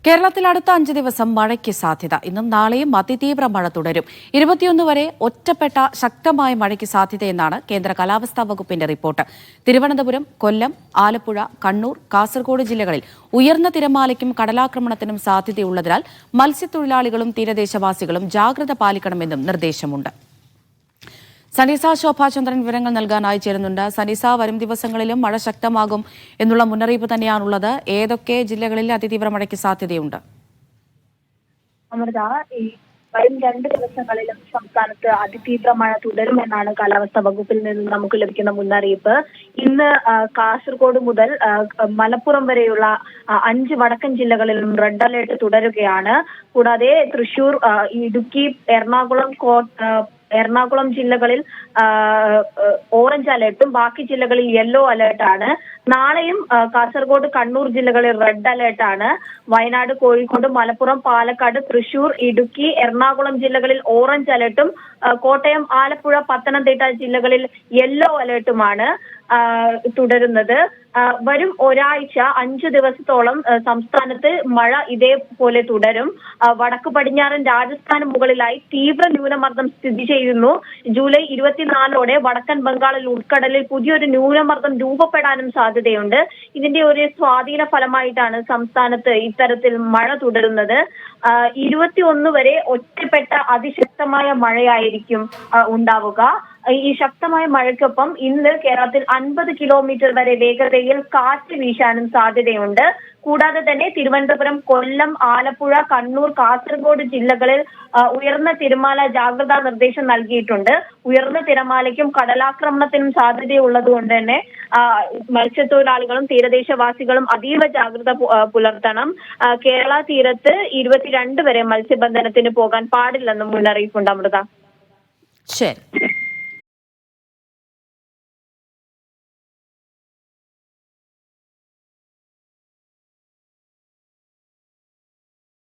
കേരളത്തിൽ അടുത്ത 5 ദിവസം മഴയ്ക്ക് സാധ്യത. ഇന്നും നാളെയും അതിതീവ്ര മഴ തുടരും. 21 വരെ ഒറ്റപ്പെട്ട ശക്തമായ മഴയ്ക്ക് സാധ്യതയെന്നാണ് കേന്ദ്ര കാലാവസ്ഥാ വകുപ്പിന്റെ റിപ്പോർട്ട്. തിരുവനന്തപുരം, കൊല്ലം, ആലപ്പുഴ, കണ്ണൂർ, കാസർഗോഡ് ജില്ലകളിൽ ഉയർന്ന തിരമാലയ്ക്കും കടലാക്രമണത്തിനും സാധ്യതയുള്ളതിനാൽ മത്സ്യത്തൊഴിലാളികളും തീരദേശവാസികളും ജാഗ്രത പാലിക്കണമെന്നും നിർദ്ദേശമുണ്ട്. സനീസ ശോഭാചന്ദ്രൻ വിവരങ്ങൾ നൽകാനായി ചേരുന്നുണ്ട്. സനീസ, വരും ദിവസങ്ങളിലും മഴ ശക്തമാകും എന്നുള്ള മുന്നറിയിപ്പ് തന്നെയാണുള്ളത്. ഏതൊക്കെ ജില്ലകളിൽ അതിതീവ്ര മഴയ്ക്ക് സാധ്യതയുണ്ട്? അമൃത, ഈ വരും 2 ദിവസങ്ങളിലും സംസ്ഥാനത്ത് അതിതീവ്ര മഴ തുടരുമെന്നാണ് കാലാവസ്ഥാ വകുപ്പിൽ നിന്ന് നമുക്ക് ലഭിക്കുന്ന മുന്നറിയിപ്പ്. ഇന്ന് കാസർഗോഡ് മുതൽ മലപ്പുറം വരെയുള്ള 5 വടക്കൻ ജില്ലകളിലും റെഡ് അലേർട്ട് തുടരുകയാണ്. കൂടാതെ തൃശൂർ, ഇടുക്കി, എറണാകുളം ജില്ലകളിൽ ഓറഞ്ച് അലേർട്ടും ബാക്കി ജില്ലകളിൽ യെല്ലോ അലേർട്ടാണ്. നാളെയും കാസർഗോഡ്, കണ്ണൂർ ജില്ലകളിൽ റെഡ് അലേർട്ടാണ്. വയനാട്, കോഴിക്കോട്, മലപ്പുറം, പാലക്കാട്, തൃശൂർ, ഇടുക്കി, എറണാകുളം ജില്ലകളിൽ ഓറഞ്ച് അലേർട്ടും കോട്ടയം, ആലപ്പുഴ, പത്തനംതിട്ട ജില്ലകളിൽ യെല്ലോ അലേർട്ടുമാണ് തുടരുന്നത്. വരും ഒരാഴ്ച 5 ദിവസത്തോളം സംസ്ഥാനത്ത് മഴ ഇതേപോലെ തുടരും. വടക്ക് പടിഞ്ഞാറൻ രാജസ്ഥാന് മുകളിലായി തീവ്ര ന്യൂനമർദ്ദം സ്ഥിതി ചെയ്യുന്നു. ജൂലൈ 24ഓടെ വടക്കൻ ബംഗാളിൽ ഉൾക്കടലിൽ പുതിയൊരു ന്യൂനമർദ്ദം രൂപപ്പെടാനും സാധ്യതയുണ്ട്. ഇതിന്റെ ഒരു സ്വാധീന ഫലമായിട്ടാണ് സംസ്ഥാനത്ത് ഇത്തരത്തിൽ മഴ തുടരുന്നത്. 21 വരെ ഒറ്റപ്പെട്ട അതിശക്തമായ മഴയായിരിക്കും ഉണ്ടാവുക. ഈ ശക്തമായ മഴയ്ക്കൊപ്പം ഇന്ന് കേരളത്തിൽ 50 കിലോമീറ്റർ വരെ വേഗതയിൽ കാറ്റ് വീശാനും സാധ്യതയുണ്ട്. കൂടാതെ തന്നെ തിരുവനന്തപുരം, കൊല്ലം, ആലപ്പുഴ, കണ്ണൂർ, കാസർഗോഡ് ജില്ലകളിൽ ഉയർന്ന തിരമാല ജാഗ്രതാ നിർദ്ദേശം നൽകിയിട്ടുണ്ട്. ഉയർന്ന തിരമാലയ്ക്കും കടലാക്രമണത്തിനും സാധ്യതയുള്ളതുകൊണ്ട് തന്നെ മത്സ്യത്തൊഴിലാളികളും തീരദേശവാസികളും അതീവ ജാഗ്രത പുലർത്തണം. കേരള തീരത്ത് 22 വരെ മത്സ്യബന്ധനത്തിന് പോകാൻ പാടില്ലെന്നും മുന്നറിയിപ്പുണ്ട്. അമൃത. ശരി.